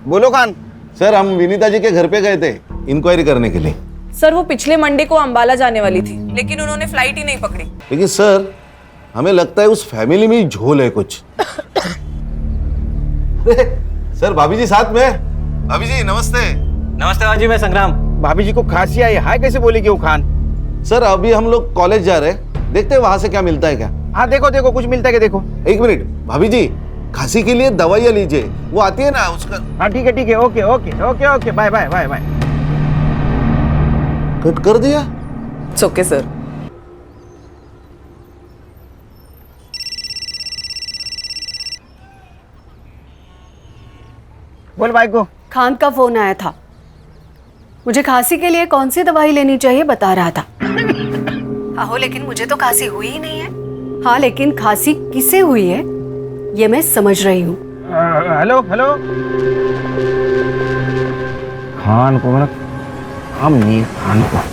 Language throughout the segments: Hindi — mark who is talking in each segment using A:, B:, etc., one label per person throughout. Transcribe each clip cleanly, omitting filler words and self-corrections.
A: बोलो खान।
B: सर हम विनीता जी के घर पे गए थे इंक्वायरी करने के लिए।
C: सर वो पिछले मंडे को अंबाला जाने वाली थी, लेकिन उन्होंने फ्लाइट ही नहीं पकड़ी।
B: लेकिन सर हमें लगता है उस फैमिली में ही झोल है कुछ। सर भाभी जी साथ में। भाभी जी नमस्ते।
D: नमस्ते बाजी, मैं संग्राम।
A: भाभी जी को खांसी आई, हाय कैसे बोलेगी वो खान?
B: सर अभी हम लोग कॉलेज जा रहे हैं, देखते हैं वहां से क्या मिलता है क्या।
A: हाँ देखो देखो कुछ मिलता है क्या देखो।
B: एक मिनट भाभी जी, खांसी के लिए दवाइयाँ लीजिए, वो आती है ना उसका।
A: हाँ ठीक है okay okay okay okay bye bye bye bye.
B: Cut कर दिया।
C: It's okay sir.
A: बोल भाई को।
E: खान का फोन आया था, मुझे खांसी के लिए कौन सी दवाई लेनी चाहिए बता रहा था। आहो लेकिन मुझे तो खांसी हुई ही नहीं है। हाँ लेकिन खांसी किसे हुई है ये मैं समझ रही हूँ।
A: Hello hello. खान को मतलब हम नहीं खान को।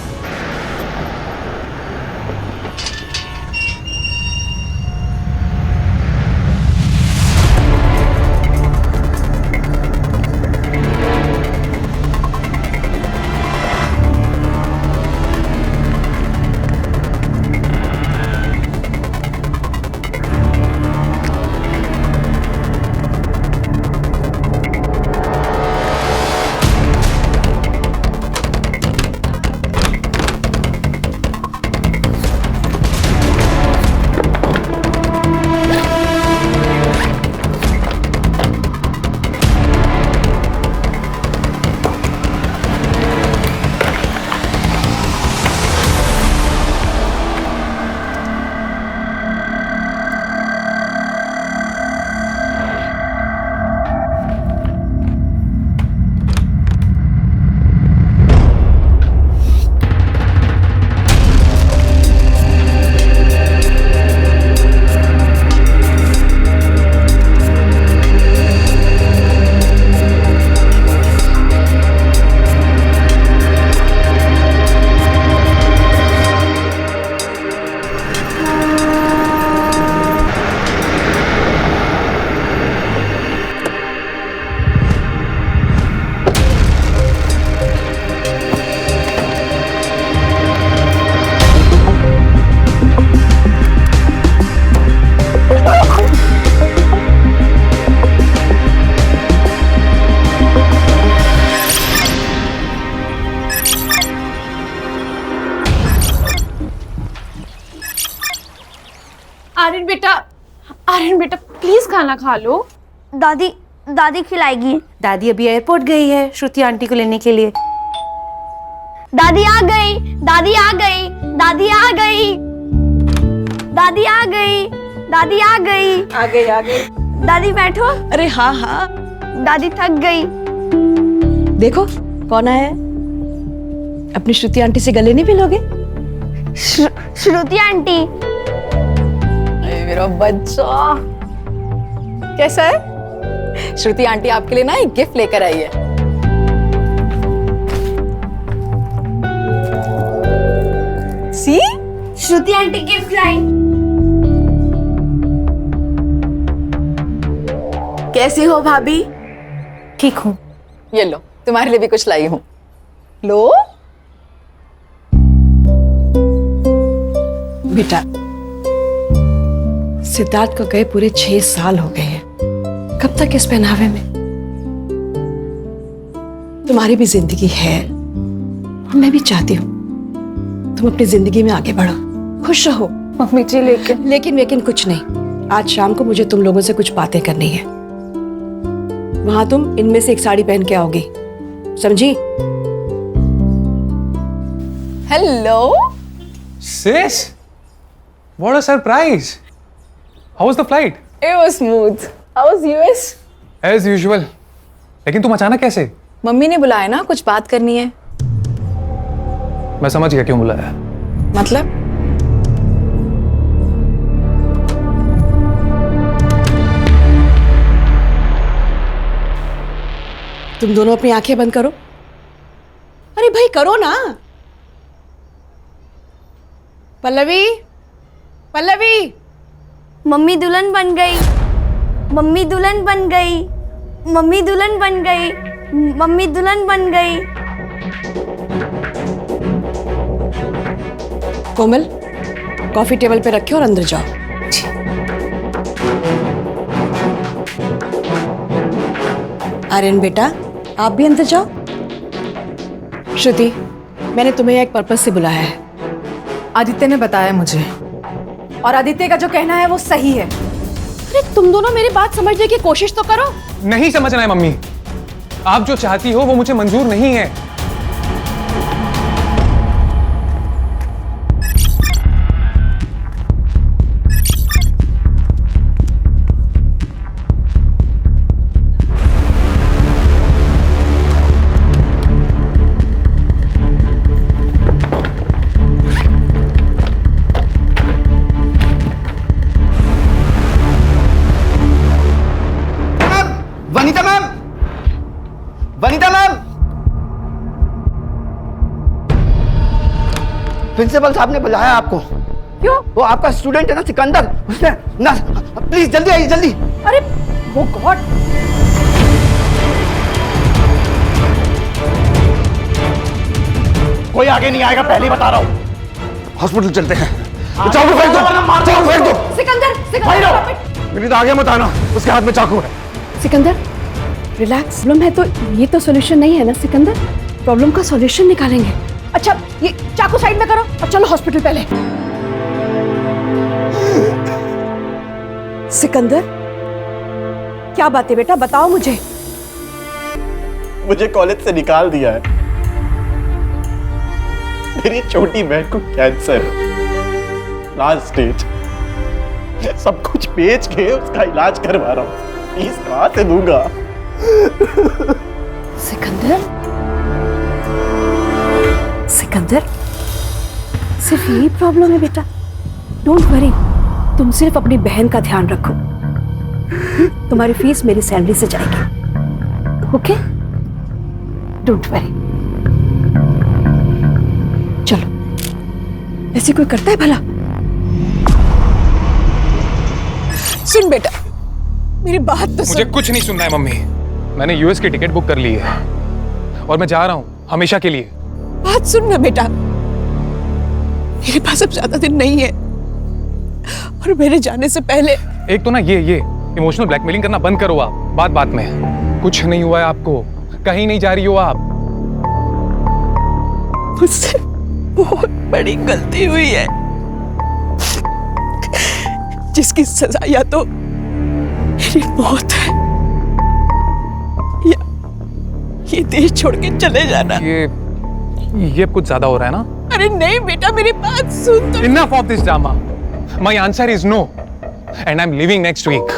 F: आर्यन बेटा प्लीज खाना खा लो।
G: दादी दादी खिलाएगी।
E: दादी अभी एयरपोर्ट गई है श्रुति आंटी को लेने के लिए।
G: दादी आ गई, दादी आ गई, दादी आ गई, दादी आ गई, दादी आ गई।
C: आ गई।
G: दादी बैठो।
E: अरे हाँ हाँ।
G: दादी थक गई।
E: देखो कौन आया है। अपनी श्रुति आंटी से गले नहीं मिलोगे?
G: श्रुति आंटी।
C: मेरा बच्चा कैसा है? श्रुति आंटी आपके लिए ना एक गिफ्ट लेकर आई है। सी
G: श्रुति आंटी गिफ्ट लाई।
C: कैसी हो भाभी?
E: ठीक हूँ।
C: ये लो तुम्हारे लिए भी कुछ लाई हूँ। लो
E: बेटा, सिद्धार्थ को गए पूरे 6 साल हो गए हैं। कब तक इस पहनावे में? तुम्हारी भी जिंदगी है, मैं भी चाहती हूँ तुम अपनी जिंदगी में आगे बढ़ो, खुश रहो।
F: मम्मी जी
E: लेकिन कुछ नहीं। आज शाम को मुझे तुम लोगों से कुछ बातें करनी है। वहां तुम इनमें से एक साड़ी पहन के आओगी, समझी?
C: Hello
H: Sis, what a surprise! How was the flight?
C: It was smooth. How was US?
H: As usual. लेकिन तुम अचानक कैसे?
C: मम्मी ने बुलाया ना, कुछ बात करनी है।
H: मैं समझ गया क्यों बुलाया।
C: मतलब?
E: तुम दोनों अपनी आंखें बंद करो। अरे भाई करो ना। पल्लवी, पल्लवी।
G: मम्मी दुल्हन बन गई, मम्मी दुल्हन बन गई, मम्मी दुल्हन बन गई, मम्मी दुल्हन बन गई।
C: कोमल, कॉफी टेबल पे रखे और अंदर जाओ। आर्यन बेटा, आप भी अंदर जाओ। श्रुति, मैंने तुम्हें एक पर्पस से बुलाया है।
E: आदित्य ने बताया मुझे, और आदित्य का जो कहना है वो सही है।
C: अरे तुम दोनों मेरी बात समझने की कोशिश तो करो।
H: नहीं समझना है मम्मी, आप जो चाहती हो वो मुझे मंजूर नहीं है।
A: Vanita ma'am, Vanita ma'am, principal साहब ने बुलाया आपको।
E: क्यों?
A: वो आपका स्टूडेंट है ना सिकंदर, उसने ना, प्लीज जल्दी आइए जल्दी।
E: अरे वो गॉड,
A: कोई आगे नहीं आएगा, पहले ही बता रहा हूँ। हॉस्पिटल चलते हैं। चाकू फेंक दो, चाकू फेंक दो।
E: सिकंदर,
A: मेरी तो आगे मत आना, उसके हाथ में चाकू है।
C: सिकंदर, रिलैक्स। प्रॉब्लम है तो ये तो सॉल्यूशन नहीं है ना सिकंदर। प्रॉब्लम का सॉल्यूशन निकालेंगे। अच्छा, ये चाकू साइड में करो और चलो हॉस्पिटल पहले। सिकंदर, क्या बात है बेटा, बताओ मुझे।
B: मुझे कॉलेज से निकाल दिया है। मेरी छोटी बहन को कैंसर, लास्ट स्टेज। सब कुछ बेच के उसका इलाज करवा रहा हूँ। फीस कहाँ से दूंगा?
C: सिकंदर, सिकंदर, सिर्फ यही प्रॉब्लम है बेटा। डोंट वरी, तुम सिर्फ अपनी बहन का ध्यान रखो। तुम्हारी फीस मेरी सैलरी से जाएगी, ओके? Don't worry. चलो, ऐसे कोई करता है भला? सुन बेटा, मेरी बात तो
H: मुझे कुछ नहीं सुनना है मम्मी। मैंने यूएस की टिकट बुक कर ली है और मैं जा रहा हूँ हमेशा के लिए।
C: बात सुन ना बेटा, मेरे पास अब ज्यादा दिन नहीं है और मेरे जाने से पहले।
H: एक तो ना ये इमोशनल ब्लैकमेलिंग करना बंद करो आप। बात बात में कुछ नहीं हुआ है आपको, कहीं नहीं जा रही हो आप।
C: मुझसे बहुत बड़ी गलती हुई है जिसकी सजा या तो मेरी मौत है या ये देश छोड़ के चले जाना।
H: ये कुछ ज्यादा हो रहा है ना?
C: अरे नहीं बेटा, मेरी बात सुन तो।
H: Enough of this drama. My answer is no, and I'm leaving next week.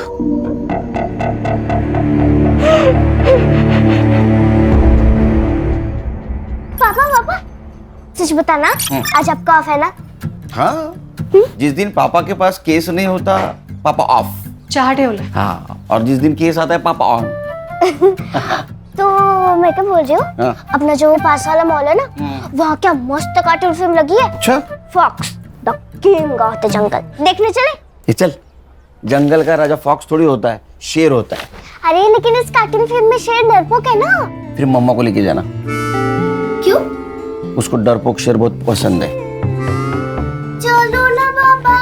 G: पापा, सच बताना, आज आपका ऑफ है ना?
A: हाँ, जिस दिन पापा के पास केस नहीं होता पापा ऑफ।
E: चाह टेबल।
A: हाँ, और जिस दिन केस आता है पापा ऑन।
G: तो मैं क्या बोल रही हूँ,
A: हाँ।
G: अपना जो पास वाला मॉल है ना, वहाँ क्या मस्त कार्टून फिल्म लगी है।
A: अच्छा,
G: fox the king of the jungle, देखने चले?
A: ये चल। जंगल का राजा फॉक्स थोड़ी होता है, शेर होता है।
G: अरे लेकिन इस कार्टून फिल्म में शेर डरपोक है ना।
A: फिर मम्मा को लेके जाना,
G: क्यों?
A: उसको डरपोक शेर बहुत पसंद है।
G: चलो ना पापा।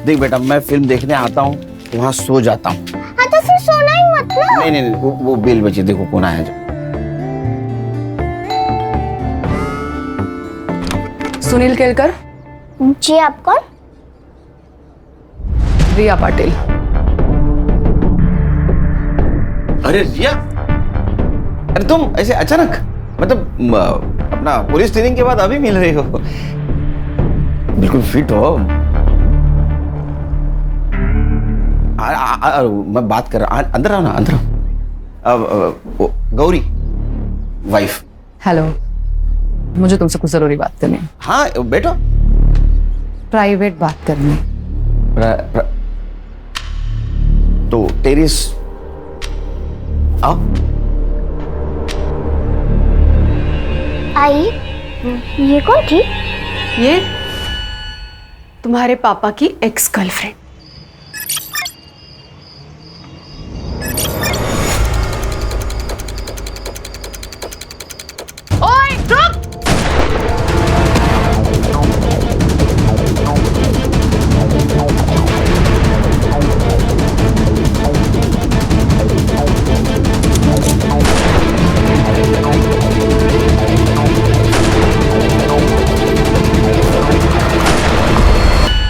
A: देख बेटा, मैं फिल्म देखने आता हूँ, वहाँ सो जाता हूँ।
G: हाँ तो फिर सोना ही मत ना।
A: नहीं, वो बेल बची, देखो कौन आया जो।
E: सुनील केलकर।
G: जी, आप कौन?
E: रिया पाटिल।
A: अरे रिया, अरे तुम ऐसे अचानक, मतलब अपना पुलिस ट्रेनिंग के बाद अभी मिल रही हो? बिल्कुल फिट हो। मैं बात कर रहा, अंदर आओ ना, अंदर आओ। गौरी वाइफ।
E: हेलो, मुझे तुमसे कुछ जरूरी बात करनी है।
A: हाँ बैठो।
E: प्राइवेट बात करनी।
A: तो टेरिस आओ।
G: आई, ये कौन थी?
E: ये तुम्हारे पापा की एक्स गर्लफ्रेंड।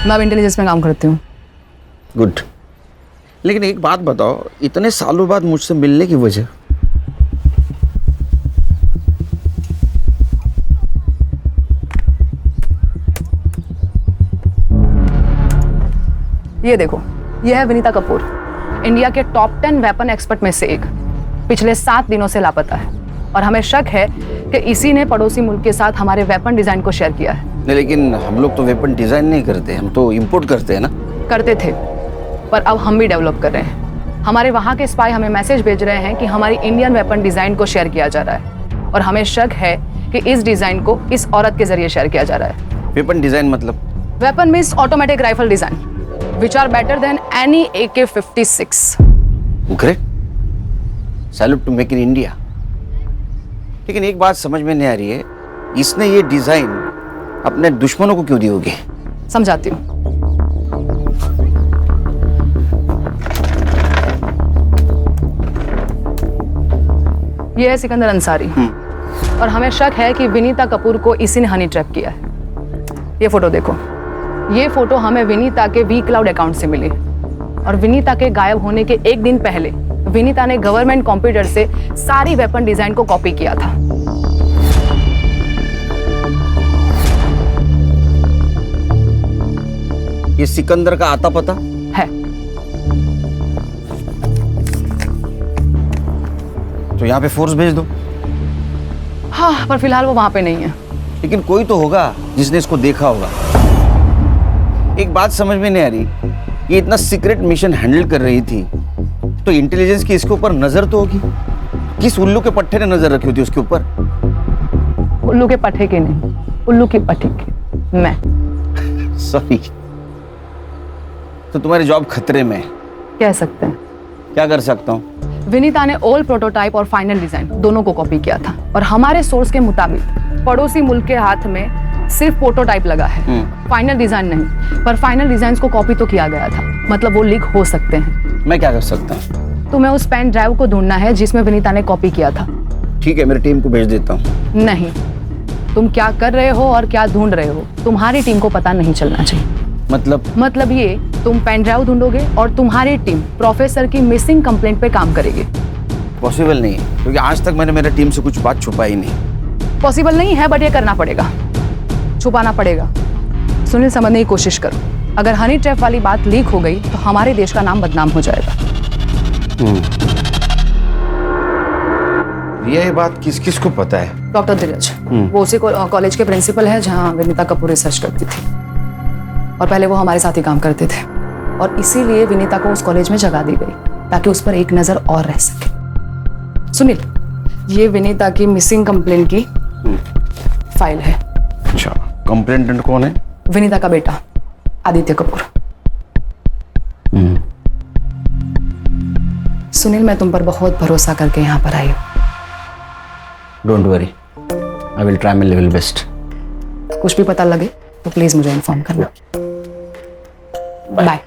D: मैं अब इंटेलिजेंस में काम करती हूँ।
A: गुड। लेकिन एक बात बताओ, इतने सालों बाद मुझसे मिलने की वजह?
D: ये देखो, ये है विनीता कपूर, इंडिया के टॉप 10 वेपन एक्सपर्ट में से एक। पिछले 7 दिनों से लापता है और हमें शक है कि इसी ने पड़ोसी मुल्क के साथ हमारे वेपन डिजाइन को शेयर किया है।
A: नहीं, लेकिन हम लोग तो वेपन डिजाइन नहीं करते, हम तो इंपोर्ट करते हैं ना।
D: करते थे, पर अब हम भी डेवलप कर रहे हैं। हमारे वहाँ के स्पाई हमें मैसेज भेज रहे हैं कि हमारी इंडियन वेपन डिजाइन को शेयर किया जा रहा है और हमें शक है कि इस डिजाइन को इस औरत के जरिए शेयर किया जा रहा है।
A: वेपन डिजाइन मतलब?
D: Weapon means automatic rifle design which are better than any AK-56.
A: Great. Salute to make in India. लेकिन एक बात समझ में नहीं आ रही है, इसने ये डिजाइन अपने दुश्मनों को क्यों दी होगी?
D: समझाती हूँ। ये है सिकंदर अंसारी और हमें शक है कि विनीता कपूर को इसी ने हनी ट्रैप किया है। ये फोटो देखो, ये फोटो हमें विनीता के वी क्लाउड अकाउंट से मिली और विनीता के गायब होने के एक दिन पहले विनीता ने गवर्नमेंट कंप्यूटर से सारी वेपन डिजाइन को कॉपी किया था।
A: ये सिकंदर का आता पता
D: है?
A: तो यहाँ पे फोर्स भेज दो।
D: हाँ, पर फिलहाल वो वहां पे नहीं है।
A: लेकिन कोई तो होगा जिसने इसको देखा होगा। एक बात समझ में नहीं आ रही, ये इतना सीक्रेट मिशन हैंडल कर रही थी तो इंटेलिजेंस की इसके ऊपर नजर तो होगी। किस उल्लू के पट्टे ने नजर रखी होती उसके ऊपर?
D: उल्लू के पट्टे के नहीं, उल्लू की पट्टी के। मैं
A: सॉरी। तो तुम्हारी जॉब खतरे में है
D: कह सकते हैं।
A: क्या कर सकता हूँ?
D: विनीता ने ओल्ड प्रोटोटाइप और फाइनल डिजाइन दोनों को कॉपी किया था और हमारे सोर्स के मुताबिक पड़ोसी मुल्क के हाथ में सिर्फ प्रोटोटाइप लगा है, फाइनल डिजाइन नहीं। पर फाइनल डिजाइन को कॉपी तो किया गया था, मतलब वो लीक हो सकते हैं।
A: मैं क्या कर सकता हूँ?
D: तुम्हें उस पेन ड्राइव को ढूंढना है जिसमें विनीता ने कॉपी किया था।
A: ठीक है, मेरी टीम को भेज देता हूँ।
D: नहीं, तुम क्या कर रहे हो और क्या ढूंढ रहे हो तुम्हारी टीम को पता नहीं चलना चाहिए। मतलब ये, तुम पेन ड्राइव ढूंढोगे और तुम्हारी टीम प्रोफेसर की मिसिंग कंप्लेंट पे काम करेगी।
A: पॉसिबल नहीं है, क्योंकि आज तक मैंने मेरी टीम से कुछ बात छुपाई नहीं।
D: पॉसिबल नहीं है, बट ये करना पड़ेगा, छुपाना पड़ेगा। सुनील, समझने की कोशिश करो। अगर हनी ट्रैप वाली बात लीक हो गई तो हमारे देश का नाम बदनाम हो जाएगा।
A: ये बात किस किस को पता है?
D: डॉक्टर धीरज, वो उसी कॉलेज के प्रिंसिपल है जहाँ विनीता कपूर रिसर्च करती थी और पहले वो हमारे साथ ही काम करते थे और इसीलिए विनीता को उस कॉलेज में जगह दी गई ताकि उस पर एक नजर और रह सके। सुनील, ये विनीता की मिसिंग कंप्लेंट की फाइल है।
A: अच्छा, कंप्लेंटेंट कौन है?
D: विनीता का बेटा आदित्य कपूर। सुनील, मैं तुम पर बहुत भरोसा करके यहाँ पर आई हूँ।
A: Don't worry, I will try my level best.
D: कुछ भी पता लगे तो प्लीज मुझे इन्फॉर्म करना। बाय।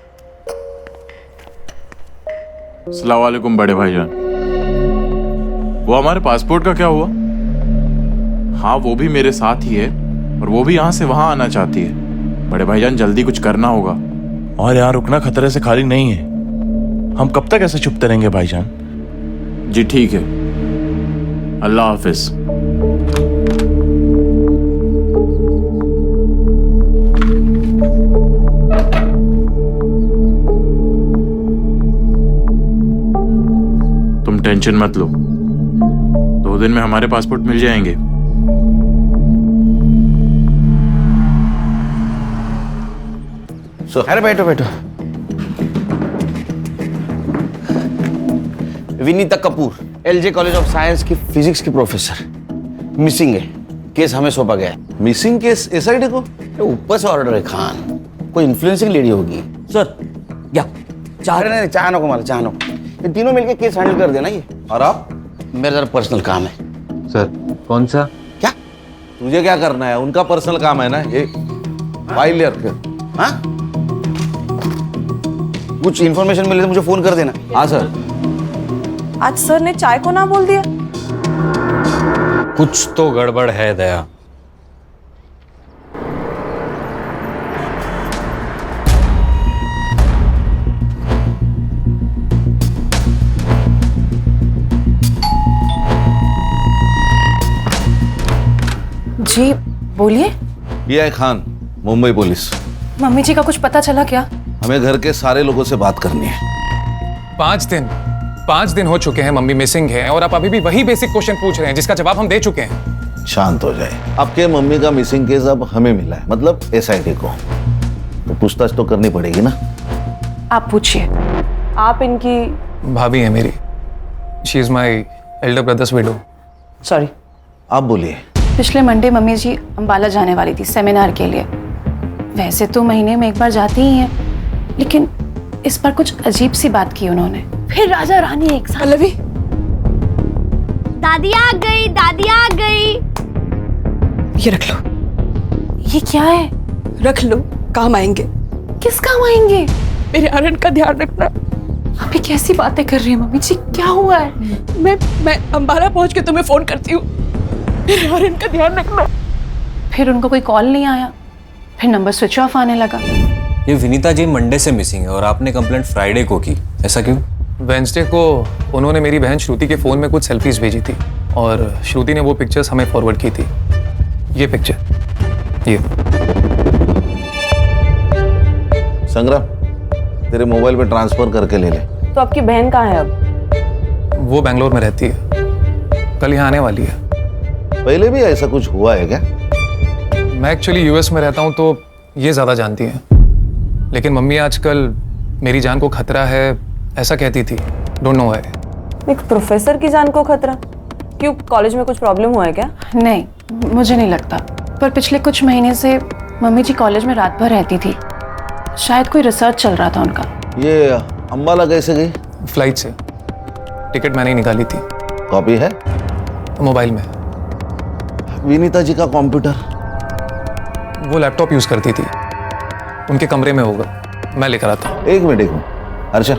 I: अस्सलाम वालेकुम बड़े भाईजान। वो हमारे पासपोर्ट का क्या हुआ? हाँ, वो भी मेरे साथ ही है और वो भी यहाँ से वहाँ आना चाहती है। बड़े भाईजान, जल्दी कुछ करना होगा।
J: और यहाँ रुकना खतरे से खाली नहीं है। हम कब तक ऐसे चुपते रहेंगे भाईजान?
I: जी ठीक है, अल्लाह हाफिज। तुम टेंशन मत लो, 2 दिन में हमारे पासपोर्ट मिल जाएंगे।
A: अरे बैठो बैठो। Vinita Kapoor, LJ college of science की फिजिक्स की प्रोफेसर, मिसिंग है। केस हमें सौंपा गया है।
K: मिसिंग केस एसआईडी को?
A: ऊपर से ऑर्डर है खान, कोई इन्फ्लुएंसिंग लेडी होगी।
K: सर क्या
A: चाह रहे नहीं, चाह नको मारा, चाह नको। ये तीनों मिलके केस हैंडल कर देना। ये
K: और आप?
A: मेरा जरा पर्सनल काम है।
K: सर कौन सा?
A: क्या
K: तुझे क्या करना है? उनका पर्सनल काम है ना ये। फाइल ले रखे।
A: हाँ, कुछ इन्फॉर्मेशन मिले तो मुझे फोन कर देना।
K: हाँ सर।
F: आज सर ने चाय को ना बोल दिया।
L: कुछ तो गड़बड़ है दया।
F: जी बोलिए।
K: ये है खान, मुंबई पुलिस।
F: मम्मी जी का कुछ पता चला क्या?
K: हमें घर के सारे लोगों से बात करनी है।
H: 5 दिन हो चुके हैं मम्मी मिसिंग है और आप अभी भी वही बेसिक क्वेश्चन पूछ रहे हैं जिसका जवाब हम दे चुके हैं।
K: शांत हो जाए। आपके मम्मी का मिसिंग केस अब हमें मिला है, मतलब SIT को, तो पूछताछ तो करनी पड़ेगी ना।
F: आप पूछिए। आप इनकी
H: भाभी है मेरी। She is my elder brothers window.
F: Sorry.
K: आप बोलिए।
F: पिछले मंडे मम्मी जी अंबाला जाने वाली थी सेमिनार के लिए। वैसे तो महीने में एक बार जाती ही हैं, लेकिन इस बार कुछ अजीब सी बात की उन्होंने। फिर राजा रानी एक साथ। पल्लवी,
G: दादी आ गई, दादी आ गई।
E: ये रख लो।
F: ये क्या है?
E: रख लो, काम आएंगे।
F: किस काम आएंगे?
E: मेरे आर्यन का ध्यान रखना।
F: आप ये कैसी बातें कर रही हैं मम्मी जी? क्या हुआ है?
E: मैं अंबाला पहुंच के तुम्हें फोन करती हूँ। मेरे आर्यन का ध्यान रखना।
F: फिर उनको कोई कॉल नहीं आया, फिर नंबर स्विच ऑफ आने लगा।
L: ये विनीता जी मंडे से मिसिंग है और आपने कंप्लेंट फ्राइडे को की, ऐसा क्यों?
H: वेंसडे को उन्होंने मेरी बहन श्रुति के फ़ोन में कुछ सेल्फीज भेजी थी और श्रुति ने वो पिक्चर्स हमें फॉरवर्ड की थी। ये पिक्चर, ये।
K: संग्राम, तेरे मोबाइल पे ट्रांसफर करके ले ले।
F: तो आपकी बहन कहाँ है अब?
H: वो बेंगलोर में रहती है, कल यहाँ आने वाली है।
K: पहले भी ऐसा कुछ हुआ है क्या?
H: मैं एक्चुअली US में रहता हूँ तो ये ज़्यादा जानती हैं, लेकिन मम्मी आजकल मेरी जान को खतरा है ऐसा कहती थी। Don't know why.
F: एक प्रोफेसर की जान को खतरा? क्यों, कॉलेज में कुछ प्रॉब्लम हुआ है क्या? नहीं, मुझे नहीं लगता। पर पिछले कुछ महीने से मम्मी जी कॉलेज में रात भर रहती थी। शायद कोई रिसर्च चल रहा था उनका।
K: ये अंबाला कैसे गई?
H: फ्लाइट से। टिकट मैंने ही निकाली थी।
K: कॉपी है
H: मोबाइल में।
K: विनीता जी का कंप्यूटर?
H: वो लैपटॉप यूज करती थी, उनके कमरे में होगा, मैं लेकर आता हूँ।
K: एक मिनट। अर्षा,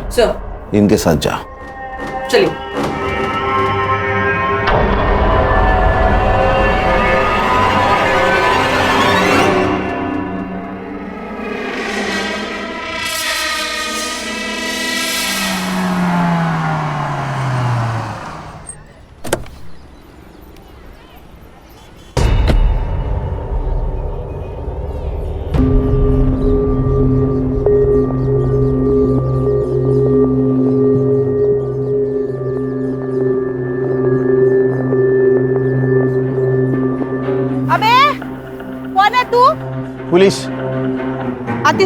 K: इनके साथ जाओ।
F: चलिए।
A: पुलिस।
E: आती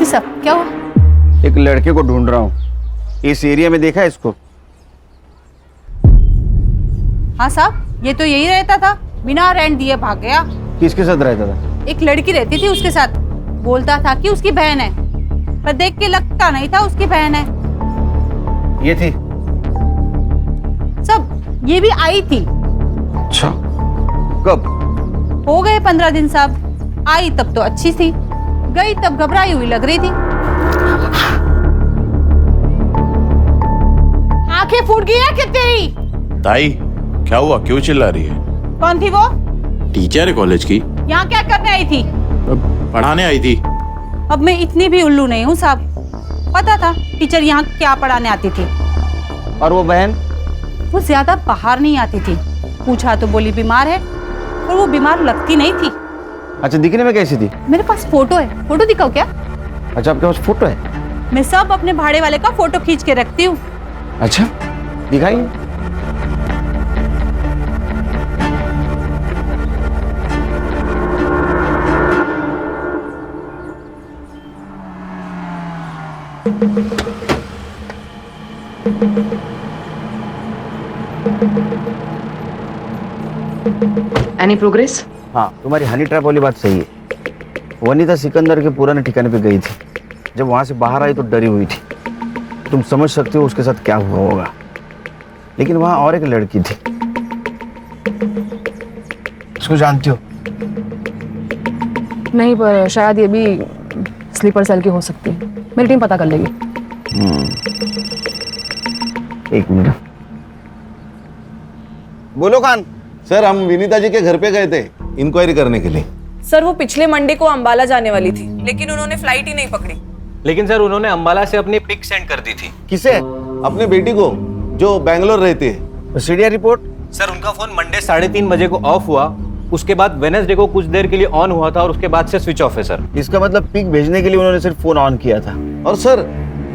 E: सब क्या हुआ?
A: एक लड़के को ढूंढ रहा हूँ, इस एरिया में देखा है इसको?
E: हाँ साहब, ये तो यही रहता था, बिना रेंट दिए भाग गया।
A: किसके साथ रहता था?
E: एक लड़की रहती थी उसके साथ, बोलता था कि उसकी बहन है, पर देख के लगता नहीं था उसकी बहन है।
A: ये थी?
E: सब ये भी आई थी।
A: अच्छा, कब?
E: हो गए 15 दिन साहब। आई तब तो अच्छी थी, गई तब घबराई हुई लग रही थी। आंखें फूट गई है क्या तेरी?
I: ताई, क्या हुआ? क्यों चिल्ला रही है?
E: कौन थी वो?
I: टीचर है कॉलेज की।
E: यहाँ क्या करने आई थी?
I: पढ़ाने आई थी।
E: अब मैं इतनी भी उल्लू नहीं हूँ साहब, पता था टीचर यहाँ क्या पढ़ाने आती थी।
A: और वो बहन?
E: वो ज्यादा बाहर नहीं आती थी, पूछा तो बोली बीमार है, और वो बीमार लगती नहीं थी।
A: अच्छा, दिखने में कैसी थी?
E: मेरे पास फोटो है, फोटो दिखाओ क्या?
A: अच्छा, आपके पास फोटो है?
E: मैं सब अपने भाड़े वाले का फोटो खींच के रखती हूँ।
A: अच्छा, दिखाइए।
D: Any progress?
A: हाँ, तुम्हारी हनी ट्रैप वाली बात सही है। वनीता सिकंदर के पुराने ठिकाने पे गई थी, जब वहां से बाहर आई तो डरी हुई थी। तुम समझ सकते हो उसके साथ क्या हुआ होगा। लेकिन वहां और एक लड़की थी, उसको जानती हो?
D: नहीं, पर शायद ये भी स्लीपर सेल की हो सकती है। मेरी टीम पता कर लेगी।
A: एक मिनट। बोलो खान।
K: सर, हम विनीता जी के घर पे गए थे इंक्वायरी करने के लिए।
F: सर, वो पिछले मंडे को अंबाला जाने वाली थी, लेकिन उन्होंने फ्लाइट ही नहीं पकड़ी।
L: लेकिन सर, उन्होंने अंबाला से अपनी पिक सेंड कर दी थी।
A: किसे?
K: अपने बेटी को, जो बैंगलोर रहती है।
A: CDR report?
L: सर उनका फोन मंडे 3:30 बजे को ऑफ हुआ, उसके बाद वेडनेसडे को कुछ देर के लिए ऑन हुआ था और उसके बाद से स्विच ऑफ है सर।
A: इसका मतलब पिक भेजने के लिए उन्होंने सिर्फ फोन ऑन किया था।
K: और सर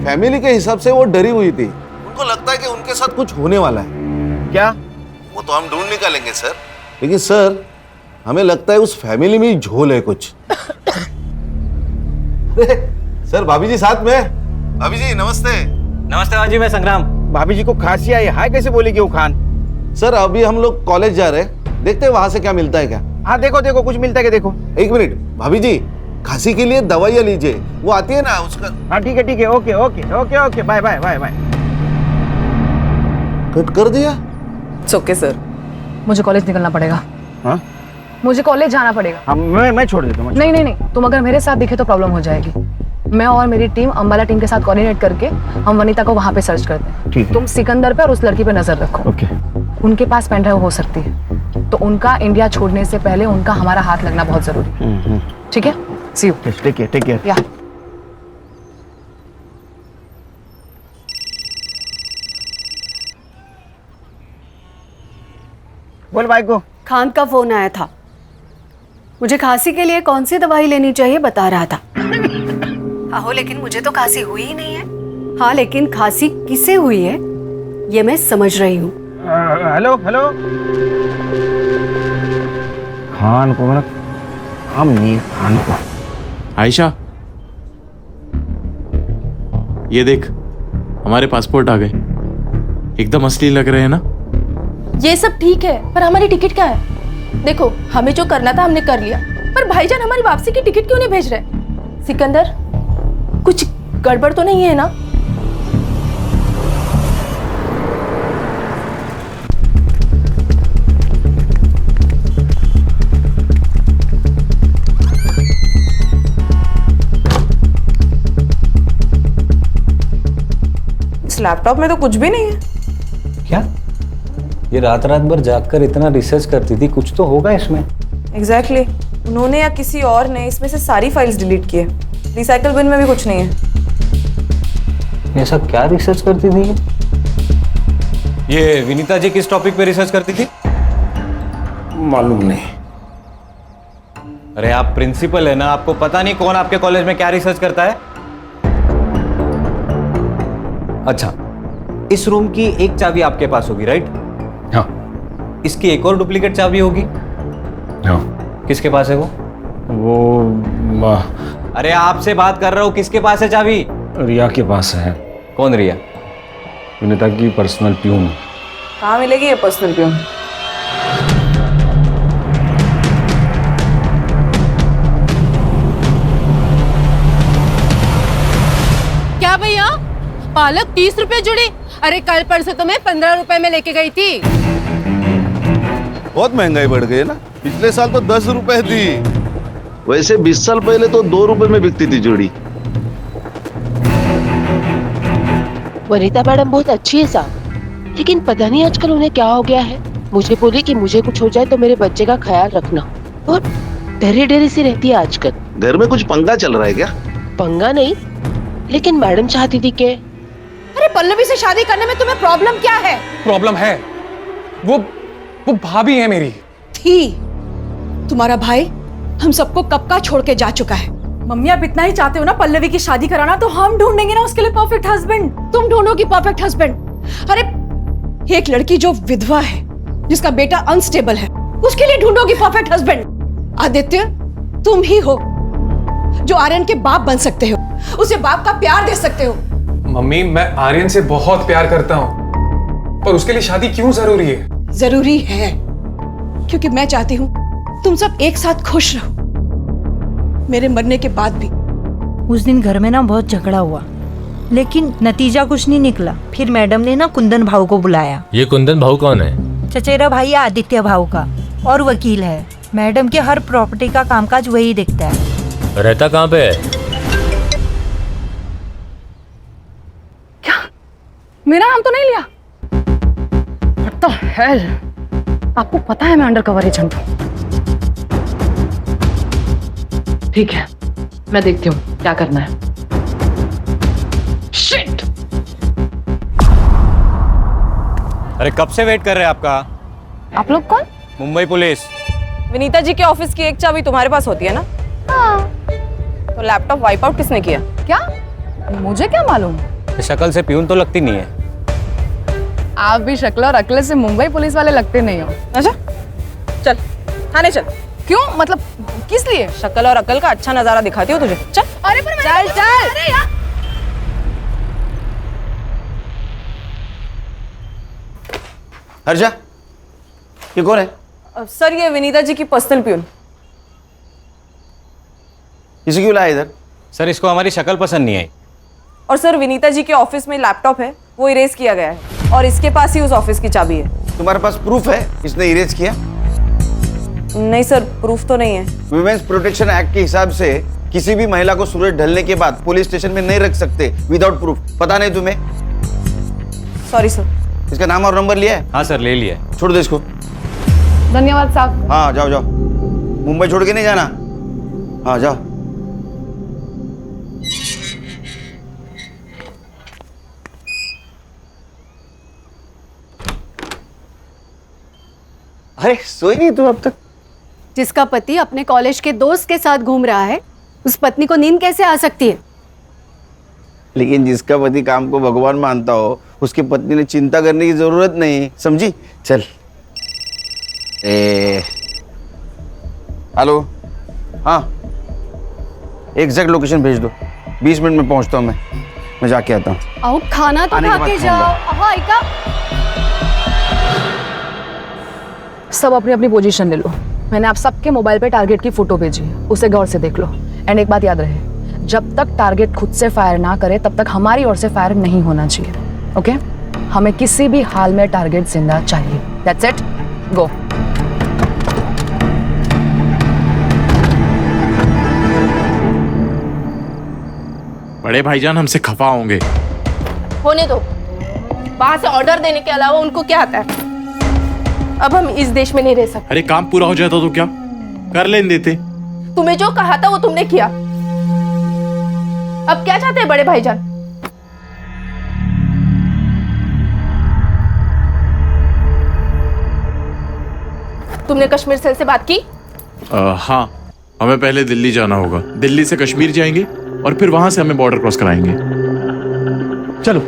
K: फैमिली के हिसाब से वो डरी हुई थी, उनको लगता है कि उनके साथ कुछ होने वाला है।
A: क्या?
K: वो तो हम ढूंढ निकालेंगे सर, लेकिन सर हमें लगता है उस फैमिली में ही झोल है कुछ। सर भाभी जी साथ में। भाभी जी नमस्ते।
L: नमस्ते भाजी, मैं संग्राम।
A: भाभी जी को खांसी आई, हाय कैसे बोलेगी वो खान?
K: सर अभी हम लोग कॉलेज जा रहे हैं, देखते हैं वहां से क्या मिलता है क्या।
A: हाँ देखो देखो कुछ मिलता है क्या देखो।
K: एक मिनट भाभी जी, खांसी के लिए दवाइयाँ लीजिए, वो आती है ना उसका।
A: हाँ ठीक है okay okay okay okay bye bye bye bye.
K: Cut कर दिया।
D: ओके सर, मुझे कॉलेज निकलना पड़ेगा।
A: हाँ
D: मुझे कॉलेज जाना पड़ेगा।
A: हाँ मैं छोड़ देता हूँ।
D: नहीं, तुम अगर मेरे साथ दिखे तो प्रॉब्लम हो जाएगी। मैं और मेरी टीम अंबाला टीम के साथ कोऑर्डिनेट करके हम वनीता को वहां पे सर्च करते हैं।
A: ठीक है।
D: तुम सिकंदर पे और उस लड़की पे नजर रखो।
A: ओके।
D: उनके पास पेन ड्राइव हो सकती है, तो उनका इंडिया छोड़ने से पहले उनका हमारा हाथ लगना बहुत जरूरी है। ठीक है, सी यू।
A: Take care.
D: या
A: बोल भाई को।
E: खान का फोन आया था, मुझे खांसी के लिए कौन सी दवाई लेनी चाहिए बता रहा था। आहो लेकिन मुझे तो खांसी हुई ही नहीं है। हाँ लेकिन खांसी किसे हुई है ये मैं समझ रही हूँ।
A: हेलो खान को, मतलब हम नहीं खान को।
I: आयशा ये देख, हमारे पासपोर्ट आ गए, एकदम असली लग रहे हैं ना।
F: ये सब ठीक है, पर हमारी टिकट क्या है? देखो हमें जो करना था हमने कर लिया, पर भाईजान हमारी वापसी की टिकट क्यों नहीं भेज रहे? सिकंदर कुछ गड़बड़ तो नहीं है ना? इस लैपटॉप में तो कुछ भी नहीं है।
L: क्या? ये रात भर जागकर इतना रिसर्च करती थी, कुछ तो होगा इसमें।
F: एग्जैक्टली उन्होंने या किसी और ने इसमें से सारी फाइल्स डिलीट किए। रिसाइकल बिन में भी कुछ नहीं है।
L: ऐसा क्या रिसर्च करती थी ये? विनीता जी किस टॉपिक पे रिसर्च करती थी?
A: मालूम नहीं।
L: अरे आप प्रिंसिपल है ना, आपको पता नहीं कौन आपके कॉलेज में क्या रिसर्च करता है? अच्छा, इस रूम की एक चाबी आपके पास होगी, राइट?
A: हाँ।
L: इसकी एक और डुप्लीकेट चाबी होगी?
A: हाँ।
L: किसके पास है वो? अरे आपसे बात कर रहा हूँ, किसके पास है चाबी?
M: रिया के पास है।
L: कौन रिया?
M: विनीता की पर्सनल प्यून।
F: कहाँ मिलेगी ये पर्सनल प्यून?
N: क्या भैया, पालक 30 रुपए जुड़ी? अरे कल परसों तो मैं 15 रुपए में लेके गई थी।
K: बहुत महंगाई बढ़ गई है ना, पिछले साल तो 10 रुपए थी। वैसे 20 साल पहले तो 2 रुपए में बिकती थी जोड़ी।
N: वनीता मैडम बहुत अच्छी है साहब, लेकिन पता नहीं आजकल उन्हें क्या हो गया है। मुझे बोली कि मुझे कुछ हो जाए तो मेरे बच्चे का ख्याल रखना, और डरी डरी सी रहती है आजकल।
K: घर में कुछ पंगा चल रहा है क्या?
N: पंगा नहीं, लेकिन मैडम चाहती थी कि
C: अरे पल्लवी से शादी करने में तुम्हें प्रॉब्लम क्या है?
H: प्रॉब्लम है, वो भाभी है मेरी।
C: थी। तुम्हारा भाई हम सबको कब का छोड़ के जा चुका है।
E: मम्मी आप इतना ही चाहते हो ना पल्लवी की शादी कराना, तो हम ढूंढेंगे ना उसके लिए परफेक्ट हस्बैंड।
C: तुम ढूंढोगी परफेक्ट हस्बैंड? अरे एक लड़की जो विधवा है, जिसका बेटा अनस्टेबल है, उसके लिए ढूंढोगी परफेक्ट हस्बैंड? आदित्य तुम ही हो जो आर्यन के बाप बन सकते हो, उसे बाप का प्यार दे सकते हो।
H: मम्मी मैं आर्यन से बहुत प्यार करता हूँ, पर उसके लिए शादी क्यों जरूरी है?
C: जरूरी है क्योंकि मैं चाहती हूँ तुम सब एक साथ खुश रहो, मेरे मरने के बाद भी।
O: उस दिन घर में ना बहुत झगड़ा हुआ, लेकिन नतीजा कुछ नहीं निकला। फिर मैडम ने ना कुंदन भाऊ को बुलाया।
P: ये कुंदन भाऊ कौन है?
O: चचेरा भाई है आदित्य भाऊ का, और वकील है। मैडम के हर प्रॉपर्टी का कामकाज वही देखता है।
P: रहता कहाँ पे है?
D: क्या? मेरा नाम तो नहीं लिया? What the hell? आपको पता है मैं अंडर कवर एजेंट हूँ। ठीक है, मैं देखती हूँ क्या करना है। Shit!
L: अरे कब से वेट कर रहे हैं आपका?
D: आप लोग कौन?
L: मुंबई पुलिस।
F: विनीता जी के ऑफिस की एक चाबी तुम्हारे पास होती है ना?
D: हाँ।
F: तो लैपटॉप वाइप आउट किसने किया?
D: क्या? मुझे क्या मालूम?
L: शक्ल से प्यून तो लगती नहीं है।
D: आप भी शक्ल और अक्ल से मुंबई पुलिस वाले लगते नहीं हो।
F: अच्छा, चल थाने चल।
D: क्यों? मतलब किस लिए?
F: शक्ल और अकल का अच्छा नजारा दिखाती हो तुझे। चल।
D: अरे पर
F: चल चल।
D: अरे यार।
A: हर्षा, ये कौन है?
F: सर ये विनीता जी की पर्सनल प्यून।
A: इसे क्यों लाया इधर?
L: सर इसको हमारी शक्ल पसंद नहीं आई।
F: और सर विनीता जी के ऑफिस में लैपटॉप है, वो इरेज किया गया है और इसके पास ही उस ऑफिस की चाबी है।
A: तुम्हारे पास प्रूफ है इसने इरेज किया?
F: नहीं सर, प्रूफ तो नहीं है।
A: वुमेन्स प्रोटेक्शन एक्ट के हिसाब से किसी भी महिला को सूरज ढलने के बाद पुलिस स्टेशन में नहीं रख सकते विदाउट प्रूफ। पता नहीं तुम्हें?
F: Sorry sir.
A: इसका नाम और नंबर लिया है?
L: हाँ सर, ले लिया है।
A: छोड़ दो इसको।
D: धन्यवाद साहब।
A: हाँ जाओ जाओ, मुंबई छोड़ के नहीं जाना। हाँ जाओ। अरे सोई नहीं तू अब तक?
E: जिसका पति अपने कॉलेज के दोस्त के साथ घूम रहा है, उस पत्नी को नींद कैसे आ सकती है?
A: लेकिन जिसका पति काम को भगवान मानता हो, उसकी पत्नी ने चिंता करने की जरूरत नहीं, समझी? चल। हेलो, हाँ एग्जैक्ट लोकेशन भेज दो, 20 मिनट में पहुंचता हूँ मैं जाके आता हूँ।
E: आओ खाना तो खा के जाओ। हाँ इका।
D: सब अपनी अपनी पोजीशन ले लो। मैंने आप सबके मोबाइल पे टारगेट की फोटो भेजी है, उसे गौर से देख लो। एंड एक बात याद रहे, जब तक टारगेट खुद से फायर ना करे तब तक हमारी ओर से फायर नहीं होना चाहिए। ओके? हमें किसी भी हाल में टारगेट जिंदा चाहिए। दैट्स इट, गो।
I: बड़े भाईजान हमसे खफा होंगे।
F: होने दो, वहां से ऑर्डर देने के अलावा उनको क्या आता है? अब हम इस देश में नहीं रह सकते।
I: अरे काम पूरा हो जाता तो क्या कर लेने देते।
F: तुम्हें जो कहा था वो तुमने किया। अब क्या चाहते हैं बड़े भाईजान? तुमने कश्मीर सेल से बात की?
I: हाँ, हमें पहले दिल्ली जाना होगा। दिल्ली से कश्मीर जाएंगे और फिर वहां से हमें बॉर्डर क्रॉस कराएंगे। चलो।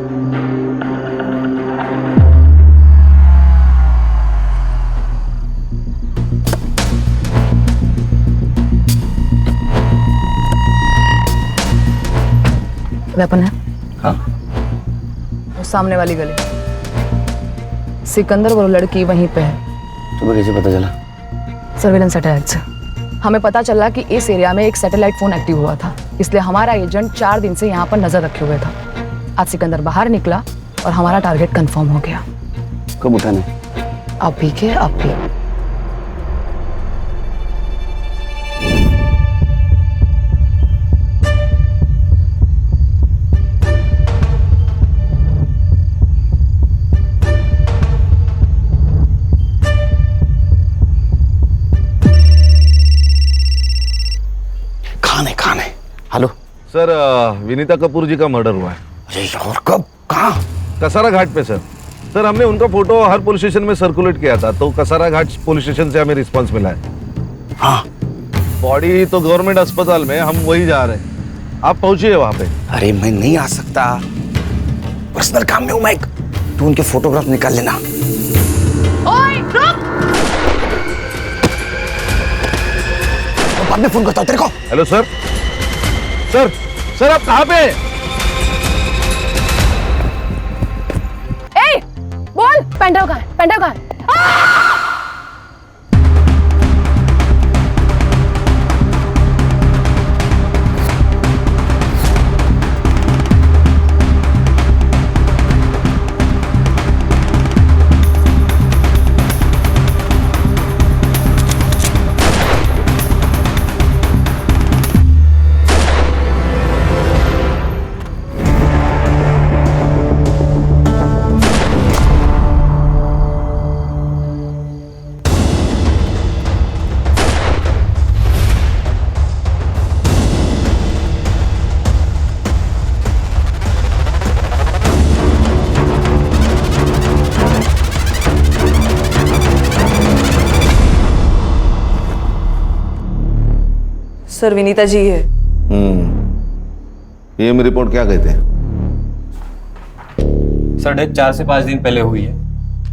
D: वेपन है?
A: हाँ।
D: वो सामने वाली गली, सिकंदर वो लड़की वहीं पे है।
A: तुम्हें कैसे पता चला?
D: सर्वेलेंस सैटेलाइट से हमें पता चला कि इस एरिया में एक सैटेलाइट फोन एक्टिव हुआ था, इसलिए हमारा एजेंट 4 दिन से यहाँ पर नजर रखे हुए था। आज सिकंदर बाहर निकला और हमारा टारगेट कंफर्म हो गया।
A: कब उठाने?
D: अभी के अभी।
A: खाने। हेलो
K: सर, विनीता कपूर जी का मर्डर हुआ है।
A: अरे यार, कब? कहाँ?
K: कसारा घाट पे सर। सर हमने उनका फोटो हर पुलिस स्टेशन में सर्कुलेट किया था, तो कसारा घाट पुलिस स्टेशन से हमें रिस्पांस मिला है।
A: हाँ।
K: बॉडी तो गवर्नमेंट अस्पताल में, हम वही जा रहे हैं। आप पहुंचिए वहां पे।
A: अरे मैं नहीं आ सकता, पर्सनल काम में हूँ मैं। तू उनके फोटोग्राफ निकाल लेना।
D: ओए रुक!
A: बाद में फोन करता हूँ तेरे को।
K: Hello sir. सर आप कहाँ पे?
D: ए, बोल पेंड्राइव कहाँ है? पेंड्राइव कहाँ है?
F: सर विनीता जी है।
K: पीएम रिपोर्ट क्या कहते हैं?
L: सर डेथ 4 से 5 दिन पहले हुई है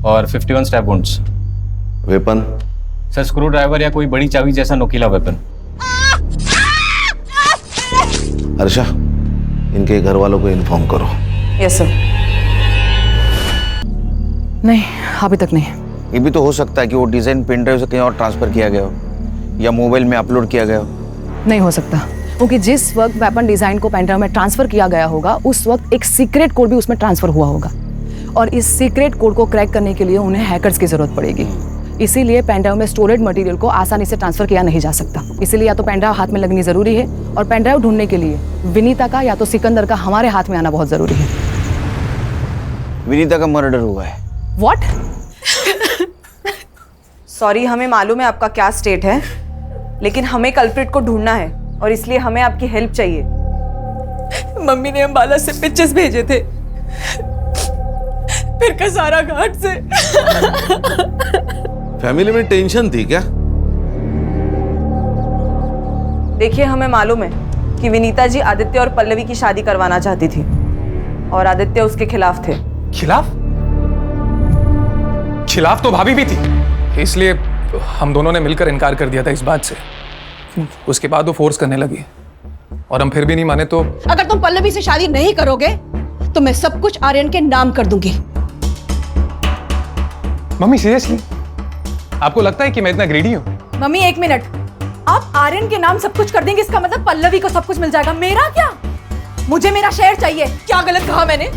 L: और 51 stab wounds.
K: Weapon?
L: Sir screw driver या कोई बड़ी चाबी जैसा नोकीला वेपन।
K: हर्षा, इनके घर वालों को इन्फॉर्म करो।
F: Yes sir.
D: नहीं, अभी तक नहीं।
A: ये भी तो हो सकता है कि वो डिजाइन पेन ड्राइव से कहीं और ट्रांसफर किया गया हो या मोबाइल में अपलोड किया गया हो।
D: नहीं हो सकता, क्योंकि जिस वक्त वेपन डिजाइन को पेन ड्राइव में ट्रांसफर किया गया होगा उस वक्त एक सीक्रेट कोड भी उसमें ट्रांसफर हुआ होगा और इस सीक्रेट कोड को क्रैक करने के लिए उन्हें हैकर्स की जरूरत पड़ेगी। इसीलिए पेन ड्राइव में स्टोरेड मटेरियल को आसानी से ट्रांसफर किया नहीं जा सकता। इसीलिए या तो पेन ड्राइव हाथ में लगनी जरूरी है और पेन ड्राइव ढूंढने के लिए विनीता का या तो सिकंदर का हमारे हाथ में आना बहुत जरूरी है।
A: विनीता का मर्डर हुआ है।
D: व्हाट?
F: सॉरी, हमें मालूम है आपका क्या स्टेट है, लेकिन हमें कल्प्रिट को ढूंढना है और इसलिए हमें आपकी हेल्प चाहिए।
Q: मम्मी ने अंबाला से पिक्चर्स भेजे थे, फिर कसारा घाट से।
K: फैमिली में टेंशन थी क्या?
F: देखिए, हमें मालूम है कि विनीता जी आदित्य और पल्लवी की शादी करवाना चाहती थी और आदित्य उसके खिलाफ थे।
H: खिलाफ तो भाभी भी थी, इसलिए हम दोनों ने मिलकर इनकार कर दिया था इस बात से। उसके बाद वो फोर्स करने लगी और हम फिर भी नहीं माने तो।
C: अगर तुम पल्लवी से शादी नहीं करोगे तो मैं सब कुछ आर्यन के नाम कर दूंगी।
H: मम्मी सीरियसली आपको लगता है कि मैं इतना ग्रीडी हूँ?
Q: मम्मी एक मिनट, आप आर्यन के नाम सब कुछ कर देंगे, इसका मतलब पल्लवी को सब कुछ मिल जाएगा। मेरा क्या? मुझे मेरा शेयर चाहिए। क्या गलत कहा मैंने?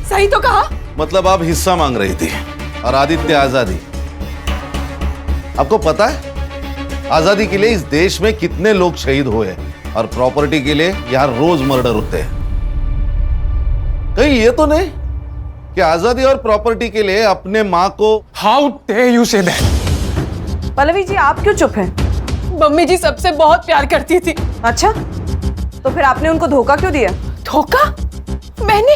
Q: सही तो कहा।
K: मतलब आप हिस्सा मांग रही थी और आदित्य आजादी। आपको पता है आजादी के लिए इस देश में कितने लोग शहीद हुए और प्रॉपर्टी के लिए यहां रोज मर्डर होते हैं। कहीं ये तो नहीं कि आजादी और प्रॉपर्टी के लिए अपने मां को।
H: How dare you say that?
F: Pallavi ji, आप क्यों चुप हैं?
Q: मम्मी जी सबसे बहुत प्यार करती थी।
F: अच्छा, तो फिर आपने उनको धोखा क्यों दिया?
Q: धोखा? मैंने?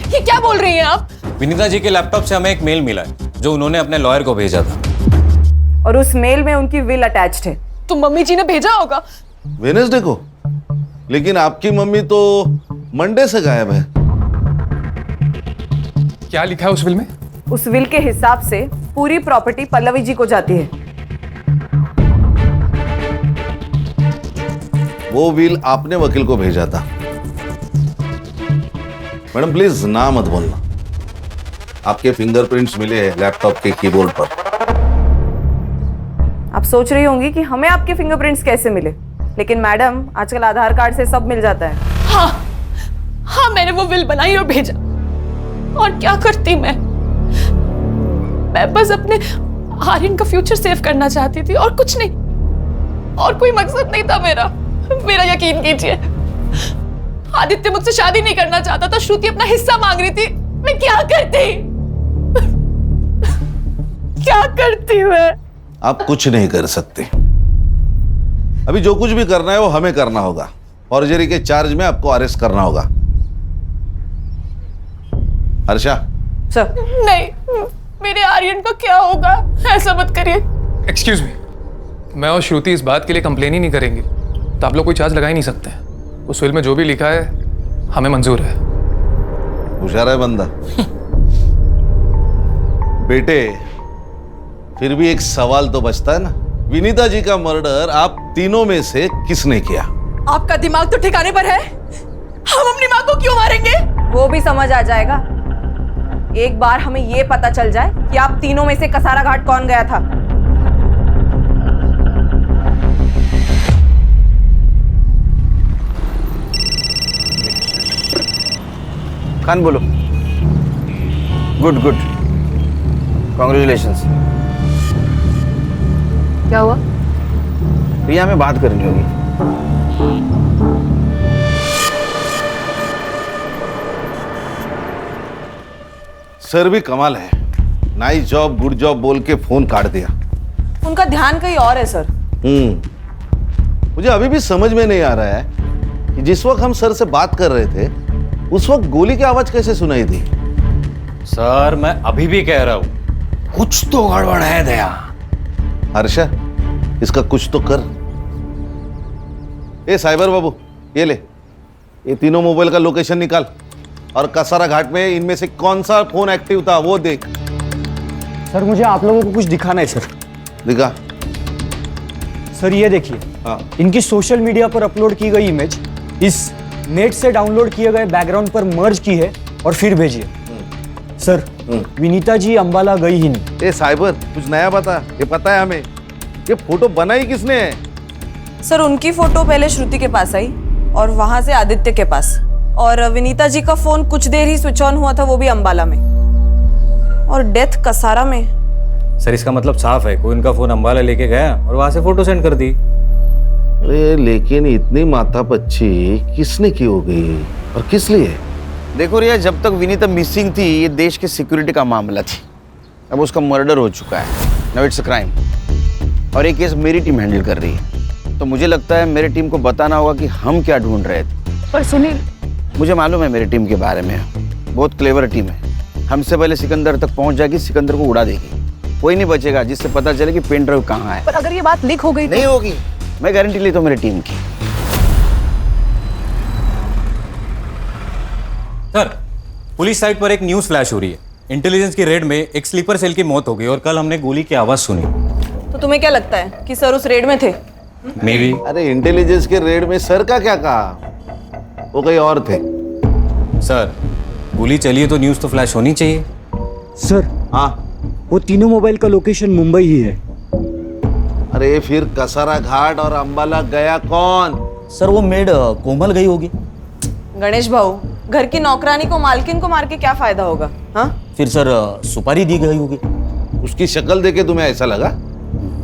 Q: ये क्या बोल रही हैं आप?
L: विनीता जी के लैपटॉप से हमें एक मेल मिला है जो उन्होंने अपने लॉयर को भेजा था
F: और उस मेल में उनकी विल अटैच्ड है।
Q: तो मम्मी जी ने भेजा होगा।
K: वेडनेसडे को? लेकिन आपकी मम्मी तो मंडे से गायब है।
H: क्या लिखा है उस विल में?
F: उस विल के हिसाब से पूरी प्रॉपर्टी पल्लवी जी को जाती है।
K: वो विल आपने वकील को भेजा था। मैडम प्लीज ना मत बोलना। आपके फिंगरप्रिंट्स मिले हैं लैपटॉप के कीबोर्ड पर।
F: आप सोच रही होंगी कि हमें आपके फिंगरप्रिंट्स कैसे मिले, लेकिन मैडम आजकल आधार कार्ड से सब मिल जाता है।
Q: हाँ, मैंने वो विल बनाई और भेजा। और क्या करती मैं बस अपने आर्यन का फ्यूचर सेव करना चाहती थी और कुछ नहीं, और कोई मकसद नहीं था मेरा। मेरा यकीन कीजिए, आदित्य मुझसे शादी नहीं करना चाहता था, श्रुति अपना हिस्सा मांग रही थी। मैं क्या करती? क्या करती मैं?
K: आप कुछ नहीं कर सकते। अभी जो कुछ भी करना है वो हमें करना होगा। फॉर्जरी के चार्ज में आपको अरेस्ट करना होगा। हर्षा।
F: सर।
Q: नहीं, मेरे आर्यन का क्या होगा? ऐसा मत करिए।
H: एक्सक्यूज मी, मैं और श्रुति इस बात के लिए कंप्लेन ही नहीं करेंगे तो आप लोग कोई चार्ज लगा ही नहीं सकते। उस विल में जो भी लिखा है हमें मंजूर है।
K: होशियार है बंदा। बेटे, फिर भी एक सवाल तो बचता है ना, विनीता जी का मर्डर आप तीनों में से किसने किया?
Q: आपका दिमाग तो ठिकाने पर है? हम अपनी माँ को क्यों मारेंगे?
F: वो भी समझ आ जाएगा एक बार हमें ये पता चल जाए कि आप तीनों में से कसारा घाट कौन गया था।
A: खान बोलो। Good good, congratulations.
D: क्या हुआ?
A: प्रिया में बात करनी होगी।
K: सर भी कमाल है, नाइस जॉब गुड जॉब बोल के फोन काट दिया।
F: उनका ध्यान कहीं और है सर।
K: मुझे अभी भी समझ में नहीं आ रहा है कि जिस वक्त हम सर से बात कर रहे थे उस वक्त गोली की आवाज कैसे सुनाई थी।
L: सर मैं अभी भी कह रहा हूं कुछ तो गड़बड़ है दया।
K: हर्षा, इसका कुछ तो कर। ए साइबर बाबू, ये ले, ये तीनों मोबाइल का लोकेशन निकाल और कसारा घाट में इनमें से कौन सा फोन एक्टिव था वो देख।
R: सर मुझे आप लोगों को कुछ दिखाना है सर।
K: दिखा।
R: सर ये देखिए, इनकी सोशल मीडिया पर अपलोड की गई इमेज इस नेट से डाउनलोड किए गए बैकग्राउंड पर मर्ज की है और फिर भेजी है। सर विनीता जी अंबाला गई ही नहीं।
K: ए साइबर, कुछ नया बता, ये पता है हमें, ये फोटो बनाई किसने है?
F: सर उनकी फोटो पहले श्रुति के पास आई और वहां से आदित्य के पास, और विनीता जी का फोन कुछ देर ही स्विच ऑन हुआ था, वो भी अंबाला में, और डेथ कसारा में।
L: सर इसका मतलब साफ है, कोई उनका फोन अंबाला लेके गया और वहां से फोटो सेंड कर दी।
K: अरे लेकिन इतनी माथापच्ची किसने की होगी और किस लिए?
A: देखो रिया, जब तक विनीता मिसिंग थी ये देश के सिक्योरिटी का मामला थी। अब उसका मर्डर हो चुका है, नाउ इट्स अ क्राइम, और ये केस मेरी टीम हैंडल कर रही है। तो मुझे लगता है मेरी टीम को बताना होगा कि हम क्या ढूंढ रहे थे।
D: पर सुनील,
A: मुझे मालूम है मेरी टीम के बारे में, बहुत क्लेवर टीम है। हमसे पहले सिकंदर तक पहुंच जाएगी, सिकंदर को उड़ा देगी, कोई नहीं बचेगा जिससे पता चले कि पेन ड्राइव कहाँ है।
D: पर अगर ये बात लीक हो गई
A: नहीं होगी, मैं गारंटी लेता हूँ मेरी टीम की।
L: सर पुलिस साइट पर एक न्यूज़ फ्लैश हो रही है, इंटेलिजेंस की रेड में एक स्लीपर सेल की मौत हो गई और कल हमने गोली की आवाज सुनी।
F: तो तुम्हें क्या लगता है कि सर उस रेड में थे?
L: May be.
K: अरे इंटेलिजेंस के रेड में सर का क्या कहा, वो कहीं और थे।
L: सर गोली चली है तो न्यूज़ तो फ्लैश होनी चाहिए।
R: सर
K: हाँ,
R: वो तीनों मोबाइल का लोकेशन मुंबई ही है।
K: अरे फिर कसारा घाट और अंबाला गया कौन?
S: सर वो मेड कोमल गई होगी।
F: गणेश भाऊ, घर की नौकरानी को मालकिन को मार के क्या फायदा होगा? हाँ
S: फिर सर सुपारी दी गई होगी।
K: उसकी शक्ल देखे तुम्हें ऐसा लगा?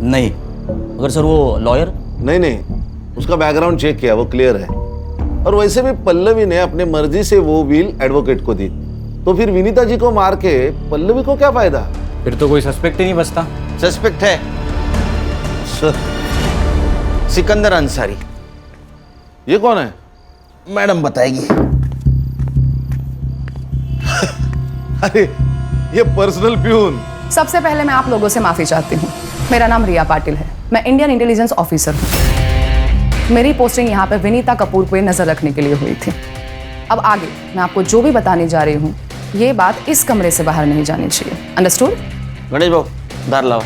S: नहीं। अगर सर वो लॉयर?
K: नहीं, उसका बैकग्राउंड चेक किया, वो क्लियर है। और वैसे भी पल्लवी ने अपने मर्जी से वो व्हील एडवोकेट को दी, तो फिर विनीता जी को मार के पल्लवी को क्या फायदा?
L: फिर तो कोई सस्पेक्ट ही नहीं बचता।
A: सस्पेक्ट है सर, सिकंदर अंसारी।
K: ये कौन है?
A: मैडम बताएगी।
K: अरे ये पर्सनल प्यून।
D: सबसे पहले मैं आप लोगों से माफी चाहती हूँ। मेरा नाम रिया पाटिल है, मैं इंडियन इंटेलिजेंस ऑफिसर हूँ। मेरी पोस्टिंग यहाँ पे विनीता कपूर को नजर रखने के लिए हुई थी। अब आगे मैं आपको जो भी बताने जा रही हूँ, ये बात इस कमरे से बाहर नहीं जानी चाहिए। अंडरस्टूड?
A: गणेश बाबू दार लाओ।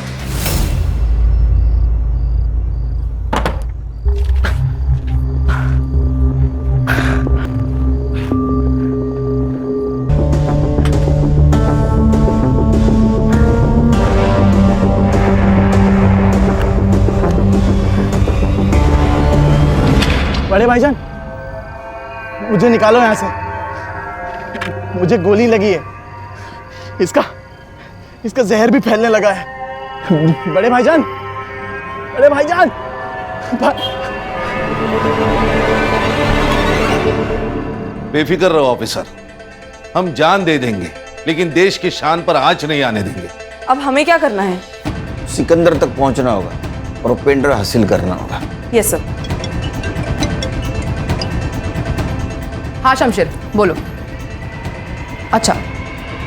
B: बड़े भाईजान, मुझे निकालो यहाँ से, मुझे गोली लगी है। इसका जहर भी फैलने लगा है। बड़े भाईजान, बड़े भाईजान।
K: बेफिक्र रहो ऑफिसर, हम जान दे देंगे, लेकिन देश की शान पर आंच नहीं आने देंगे।
F: अब हमें क्या करना है?
A: सिकंदर तक पहुंचना होगा और वो पेन ड्राइव हासिल करना होगा।
F: Yes sir.
D: हाँ शमशेर बोलो। अच्छा,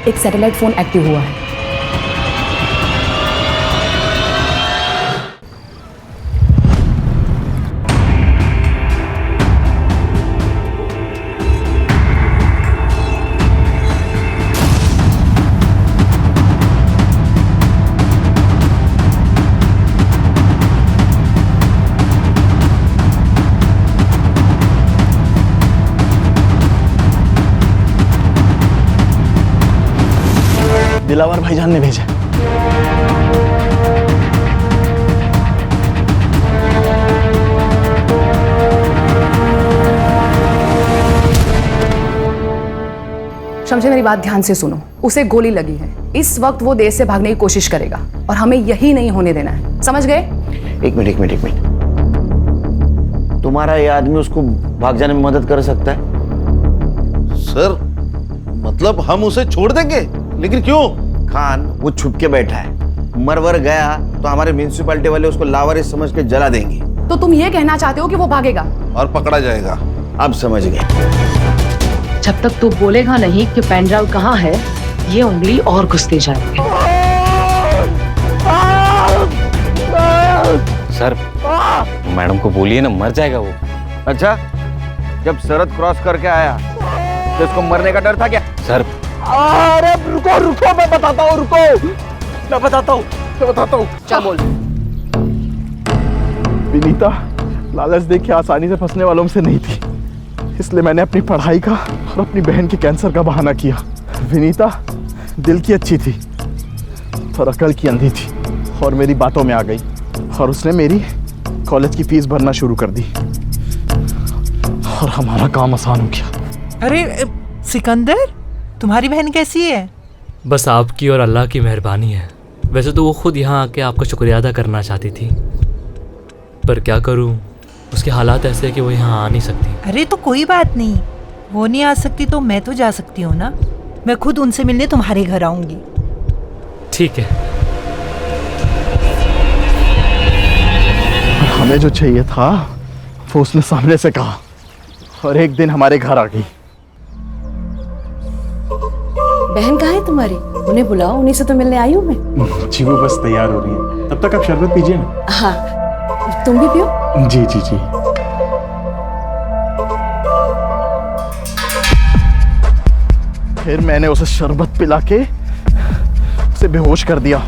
D: एक सैटेलाइट फोन एक्टिव हुआ है।
B: दिलावर भाईजान ने भेजा।
D: शमशेर मेरी बात ध्यान से सुनो, उसे गोली लगी है। इस वक्त वो देश से भागने की कोशिश करेगा और हमें यही नहीं होने देना है, समझ गए?
A: एक मिनट, तुम्हारा ये आदमी उसको भाग जाने में मदद कर सकता है?
K: सर मतलब हम उसे छोड़ देंगे? लेकिन क्यों?
A: खान वो छुप के बैठा है, मरवर गया तो हमारे म्यूनिसिपैलिटी वाले उसको लावारिस समझ के जला देंगे।
D: तो तुम ये कहना चाहते हो कि वो भागेगा
K: और पकड़ा जाएगा?
A: अब समझ गए।
N: जब तक तू बोलेगा नहीं कि पेन ड्राइव कहाँ है, ये उंगली और घुसते जाएंगे।
L: सर मैडम को बोलिए ना, मर जाएगा वो।
A: अच्छा, जब सरहद क्रॉस करके आया तो इसको मरने का डर था क्या?
L: सर
B: अरे रुको रुको, मैं बताता हूँ, रुको, मैं बताता हूँ।
D: क्या बोल?
B: विनीता लालच देख के आसानी से फंसने वालों में से नहीं थी, इसलिए मैंने अपनी पढ़ाई का और अपनी बहन के कैंसर का बहाना किया। विनीता दिल की अच्छी थी और अकल की अंधी थी, और मेरी बातों में आ गई और उसने मेरी कॉलेज की फीस भरना शुरू कर दी और हमारा काम आसान हो गया।
O: अरे सिकंदर, तुम्हारी बहन कैसी है?
P: बस आपकी और अल्लाह की मेहरबानी है। वैसे तो वो खुद यहाँ आके आपका शुक्रिया अदा करना चाहती थी, पर क्या करूँ, उसके हालात ऐसे हैं कि वो यहाँ आ नहीं सकती।
O: अरे तो कोई बात नहीं, वो नहीं आ सकती तो मैं तो जा सकती हूँ ना। मैं खुद उनसे मिलने तुम्हारे घर आऊंगी।
P: ठीक है।
B: हमें जो चाहिए था वो उसने सामने से कहा और एक दिन हमारे घर आ गई।
C: बहन कहाँ है तुम्हारी? उन्हें बुलाओ, उन्हीं से तो मिलने आई हूँ मैं।
B: जी वो बस तैयार हो रही है, तब तक आप शरबत पीजिए ना।
C: हाँ, तुम भी पियो।
B: जी जी जी। फिर मैंने उसे शरबत पिला के उसे बेहोश कर दिया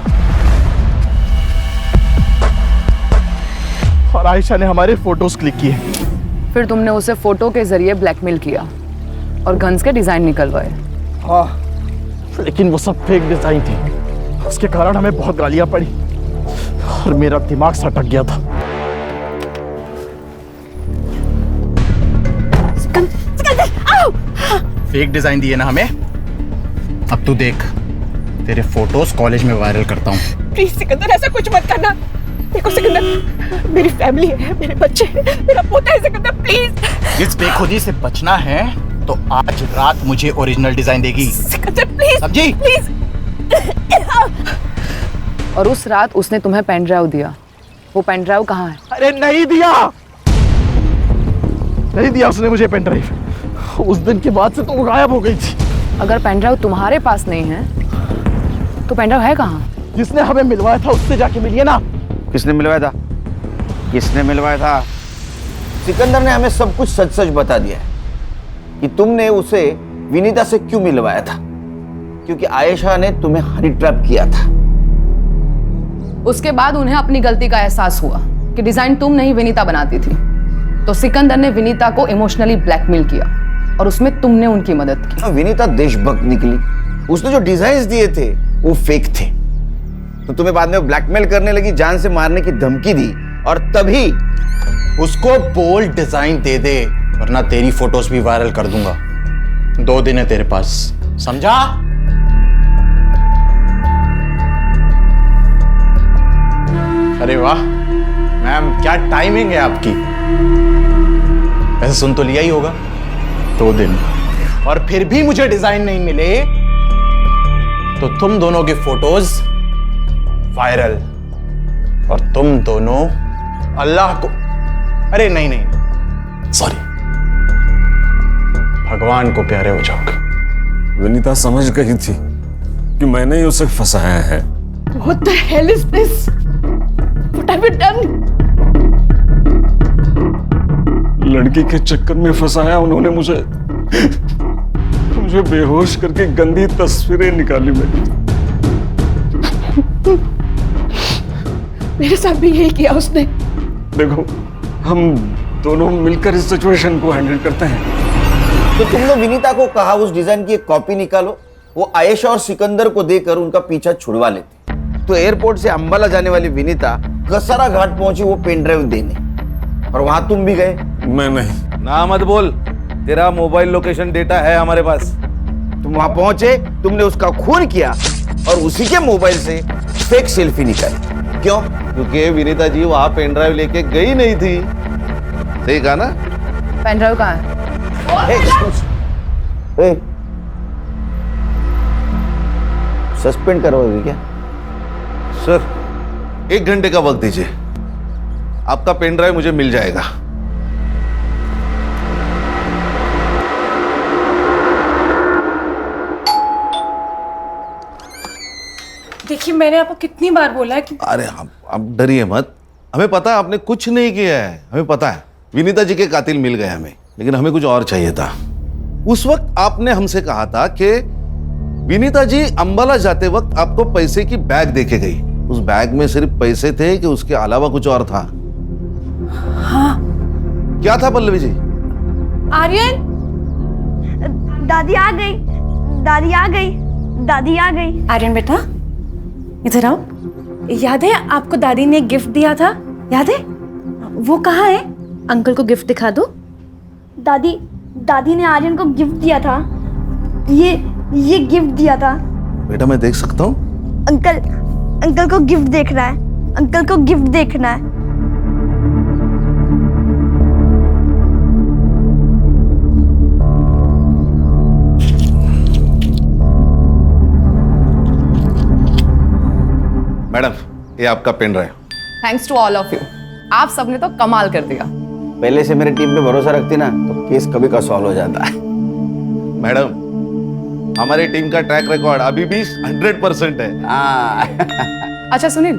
B: और आयशा ने हमारे फोटोज क्लिक किए।
D: फिर तुमने उसे फोटो के जरिए ब्लैकमेल किया और गन्स के डिजाइन निकलवाए।
B: हाँ, लेकिन वो सब फेक डिजाइन थी, उसके कारण हमें बहुत गालियां पड़ी और मेरा दिमाग सटक गया था।
T: फेक डिजाइन दिए ना हमें, अब तू देख, तेरे फोटोज कॉलेज में वायरल करता हूँ।
Q: प्लीज सिकंदर, ऐसा कुछ मत करना। देखो सिकंदर, मेरी फैमिली है, मेरे बच्चे हैं, मेरा पोता है सिकंदर, प्लीज।
T: इस बेखुदी से बचना है तो आज रात मुझे ओरिजिनल डिजाइन देगी।
Q: सिकंदर प्लीज,
T: समझी?
Q: प्लीज।
D: और उस रात उसने तुम्हें पेन ड्राइव दिया, वो पेन ड्राइव कहाँ है?
B: अरे नहीं दिया उसने मुझे पेन ड्राइव। उस दिन के बाद से तो वो गायब हो गई थी।
D: अगर पेन ड्राइव तुम्हारे पास नहीं है तो पेन ड्राइव है कहाँ?
B: जिसने हमें मिलवाया था उससे जाके मिलिए ना।
A: किसने मिलवाया था? किसने मिलवाया था? सिकंदर ने हमें सब कुछ सच सच बता दिया है कि तुमने उसे विनीता से क्यों मिलवाया था, क्योंकि आयशा ने तुम्हें हनी ट्रैप किया था।
D: उसके बाद उन्हें अपनी गलती का एहसास हुआ कि डिजाइन तुम नहीं विनीता बनाती थी, तो सिकंदर ने विनीता को इमोशनली ब्लैकमेल किया और उसमें तुमने उनकी मदद की।
A: विनीता देशभक्त निकली, उसने जो डिजाइन्स दिए थे वो फेक थे, तो तुम्हें बाद में ब्लैकमेल करने लगी, जान से मारने की धमकी दी, और तभी
T: उसको बोल्ड डिजाइन दे दे, वरना तेरी फोटोज भी वायरल कर दूंगा। 2 दिन है तेरे पास, समझा? अरे वाह मैम, क्या टाइमिंग है आपकी। वैसे सुन तो लिया ही होगा, 2 दिन, और फिर भी मुझे डिजाइन नहीं मिले तो तुम दोनों के फोटोज वायरल, और तुम दोनों अल्लाह को, अरे नहीं, सॉरी, भगवान को प्यारे हो जाओगे।
M: विनीता समझ गई थी कि मैंने ही उसे फंसाया है।
Q: What the hell is this? What have you done?
M: लड़की के चक्कर में फंसाया उन्होंने मुझे बेहोश करके गंदी तस्वीरें निकाली मेरी।
Q: मेरे साथ भी यही किया उसने।
M: देखो, हम दोनों मिलकर इस सिचुएशन को हैंडल करते हैं।
A: तो तुमने विनीता को कहा उस डिजाइन की एक कॉपी निकालो, वो आयशा और सिकंदर को देकर उनका पीछा छुड़वा लेते। तो एयरपोर्ट से अंबाला जाने वाली विनीता कसरा घाट पहुंची वो पेन ड्राइव देने, और वहां तुम भी गए।
M: मैं नहीं।
K: ना मत बोल, तेरा मोबाइल लोकेशन डेटा है हमारे पास।
A: तुम वहां पहुंचे, तुमने उसका खून किया और उसी के मोबाइल से फेक सेल्फी निकाली। क्यों?
K: क्योंकि विनीता जी वहां पेन ड्राइव लेके गई नहीं थी। सही कहा ना?
D: पेन ड्राइव कहाँ है?
A: सस्पेंड करवाओगे क्या?
K: सर, 1 घंटे का वक्त दीजिए, आपका पेन ड्राइव मुझे मिल जाएगा।
F: देखिए, मैंने आपको कितनी बार बोला है कि
K: अरे आप डरिए मत, हमें पता है आपने कुछ नहीं किया है, हमें पता है। विनीता जी के कातिल मिल गए हमें, लेकिन हमें कुछ और चाहिए था। उस वक्त आपने हमसे कहा था कि विनीता जी अंबाला जाते वक्त आपको पैसे की बैग देके गई। उस बैग में सिर्फ पैसे थे कि उसके अलावा कुछ और था?
E: हाँ।
K: क्या था पल्लवी जी?
Q: आर्यन,
G: दादी आ गई, दादी आ गई, दादी आ गई।
E: आर्यन बेटा, इधर आओ। याद है आपको दादी ने गिफ्ट दिया था? याद है? वो कहाँ है? अंकल को गिफ्ट दिखा दो।
G: दादी ने आर्यन को गिफ्ट दिया था। ये गिफ्ट दिया था।
K: बेटा मैं देख सकता हूँ?
G: अंकल को गिफ्ट देखना है, अंकल को गिफ्ट देखना है।
K: मैडम, ये आपका pen drive.
D: Thanks to all of you. आप सबने तो कमाल कर दिया।
A: पहले से मेरी टीम पे भरोसा रखती ना तो केस कभी का सॉल्व हो जाता है।
K: मैडम, हमारी टीम का ट्रैक रिकॉर्ड अभी भी 100% है।
D: अच्छा सुनील,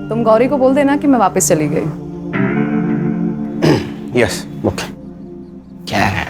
D: तुम गौरी को बोल देना कि मैं वापस चली गई।
A: Yes, okay. क्या है?